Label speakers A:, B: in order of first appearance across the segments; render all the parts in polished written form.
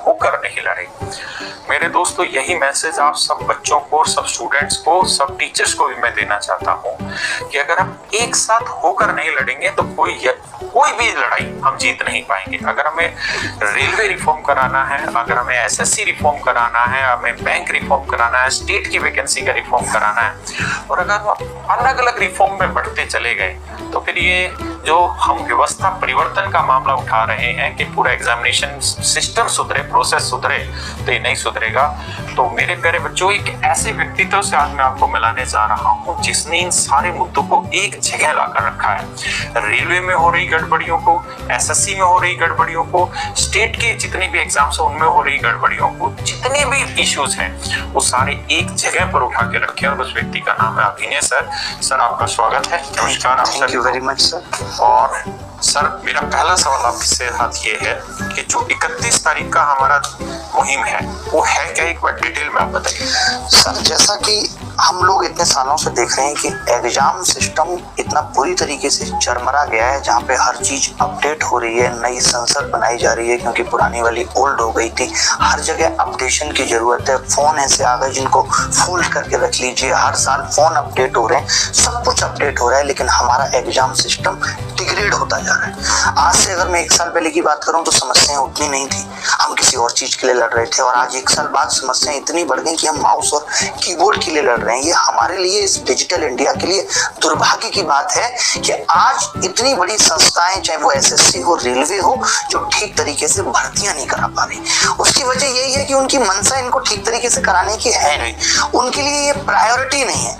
A: होकर नहीं लड़े। मेरे दोस्तों, यही मैसेज आप सब बच्चों को, सब स्टूडेंट्स को, सब टीचर्स को भी मैं देना चाहता हूँ कि अगर हम एक साथ होकर नहीं लड़ेंगे तो कोई भी लड़ाई हम जीत नहीं पाएंगे। अगर हमें रेलवे रिफॉर्म कराना है, अगर हमें एसएससी रिफॉर्म कराना है, हमें बैंक रिफॉर्म कराना है, स्टेट की वैकेंसी का रिफॉर्म कराना है, और अगर हम अलग अलग रिफॉर्म में बढ़ते चले गए तो फिर ये जो हम व्यवस्था परिवर्तन का मामला उठा रहे हैं कि पूरा एग्जामिनेशन सिस्टम सुधरे, प्रोसेस सुधरे, तो ये नहीं सुधरेगा। तो मेरे प्यारे बच्चों, एक ऐसे व्यक्तित्व से आज मैं आपको मिलाने जा रहा हूँ जिसने इन सारे मुद्दों को एक जगह लाकर रखा है। रेलवे में हो रही गड़बड़ियों को, एसएससी में हो रही गड़बड़ियों को, स्टेट के जितने भी एग्जाम्स हैं उनमें हो रही गड़बड़ियों को, जितने भी इश्यूज हैं वो सारे एक जगह पर उठा के रखे, और उस व्यक्ति का नाम है अभिनय सर। सर, आपका स्वागत है। नमस्कार।
B: Thank you very much sir.
A: और सर, मेरा पहला सवाल आपसे हाथ ये है कि जो 31 तारीख का हमारा मुहिम है वो है क्या, एक बार डिटेल में आप बताइए।
B: सर, जैसा कि हम लोग इतने सालों से देख रहे हैं कि एग्जाम सिस्टम इतना पूरी तरीके से चरमरा गया है, जहाँ पे हर चीज अपडेट हो रही है, नई संसद बनाई जा रही है क्योंकि पुरानी वाली ओल्ड हो गई थी। हर जगह अपडेशन की जरूरत है। फोन ऐसे आ गए जिनको फोल्ड करके रख लीजिए, हर साल फोन अपडेट हो रहे हैं, सब कुछ अपडेट हो रहा है, लेकिन हमारा एग्जाम सिस्टम डिग्रेड होता जा रहा है। आज से अगर मैं 1 साल पहले की बात करूं तो समस्याएं उतनी नहीं थी, हम किसी और चीज के लिए लड़ रहे थे, और आज 1 साल बाद समस्याएं इतनी बढ़ गई कि हम माउस और कीबोर्ड के लिए लड़ रहे हैं। ये हमारे लिए, इस डिजिटल इंडिया के लिए दुर्भाग्य की बात है कि आज इतनी बड़ी संस्थाएं, चाहे वो एसएससी हो, रेलवे हो, जो ठीक तरीके से भर्तियां नहीं करा पा रही। उसकी वजह यही है कि उनकी मंशा इनको ठीक तरीके से कराने की है नहीं, उनके लिए ये प्रायोरिटी नहीं है।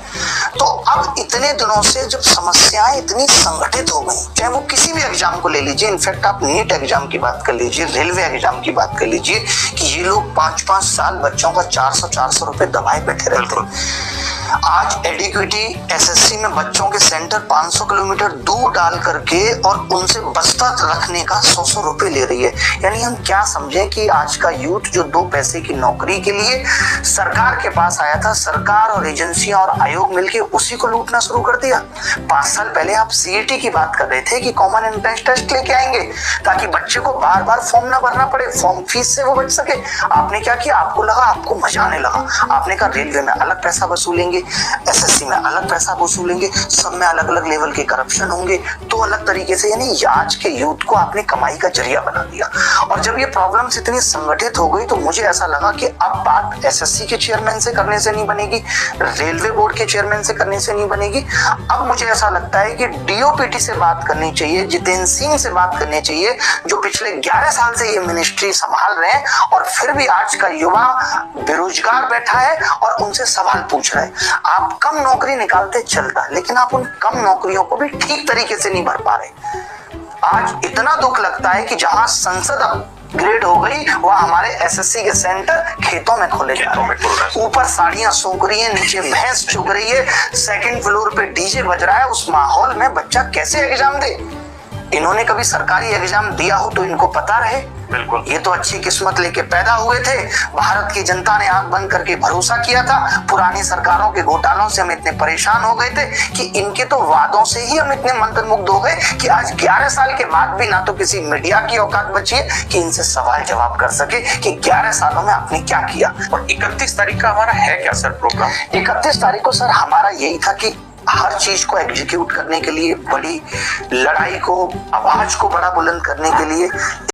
B: तो अब इतने दिनों से जब समस्याएं इतनी संगठित हो गई, चाहे वो किसी भी एग्जाम को ले लीजिए, इनफैक्ट आप नीट एग्जाम की बात कर लीजिए, रेलवे एग्जाम की बात कर लीजिए, कि ये लोग 5-5 साल बच्चों का 400 रुपए दबाए बैठे रहते हैं। आज एडिक्विटी एसएससी में बच्चों के सेंटर 500 किलोमीटर दूर डाल करके और उनसे बस्ता रखने का 100 रुपए ले रही है। यानी हम क्या समझें कि आज का यूथ जो 2 पैसे की नौकरी के लिए सरकार के पास आया था, सरकार और एजेंसियां और आयोग मिलके उसी को लूटना शुरू कर दिया। 5 साल पहले आप सीईटी की बात कर रहे थे कि कॉमन एंट्रेंस टेस्ट लेके आएंगे ताकि बच्चे को बार बार फॉर्म ना भरना पड़े, फॉर्म फीस से वो बच सके। आपने क्या किया? आपको लगा, आपको मजा आने लगा, आपने कहा रेलवे में अलग पैसा वसूलेंगे, एसएससी में अलग पैसा वसूलेंगे, सब में अलग अलग लेवल के करप्शन होंगे, तो अलग तरीके से, यानी आज के यूथ को आपने कमाई का जरिया बना दिया। और जब ये प्रॉब्लम्स इतनी संगठित हो गई तो मुझे ऐसा लगा कि अब बात एसएससी के चेयरमैन से करने से नहीं बनेगी, रेलवे बोर्ड के चेयरमैन से करने से नहीं बनेगी। अब मुझे ऐसा लगता है कि डीओपीटी से बात करनी चाहिए, जितेंद्र सिंह से बात करनी चाहिए, जो पिछले 11 साल से ये मिनिस्ट्री संभाल रहे हैं और फिर भी आज का युवा बेरोजगार बैठा है और उनसे सवाल पूछ रहा है। आप कम नौकरी निकालते चलता, लेकिन आप उन कम नौकरियों को भी ठीक तरीके से नहीं भर पा रहे। आज इतना दुख लगता है कि जहां संसद अपग्रेड हो गई, वह हमारे एसएससी के सेंटर खेतों में खोले जा रहे हैं। ऊपर साड़ियां सूख रही है, नीचे भैंस चुग रही है, 2nd फ्लोर पे डीजे बज रहा है। उस माहौल में बच्चा कैसे एग्जाम दे? इन्होंने कभी सरकारी एग्जाम दिया हो तो इनको पता रहे।
A: बिल्कुल,
B: ये तो अच्छी किस्मत लेके पैदा हुए थे। भारत की जनता ने आंख बंद करके भरोसा किया था। पुरानी सरकारों के घोटालों से हम इतने परेशान हो गए थे कि इनके तो वादों से ही हम इतने मंत्रमुग्ध हो गए कि आज 11 साल के बाद भी ना तो किसी मीडिया की औकात बची है कि इनसे सवाल जवाब कर सके कि 11 सालों में आपने क्या किया।
A: और 31 तारीख का हमारा है क्या सर प्रोग्राम?
B: 31 तारीख को सर हमारा यही था कि हर चीज को एग्जीक्यूट करने के लिए, बड़ी लड़ाई को, आवाज को बड़ा बुलंद करने के लिए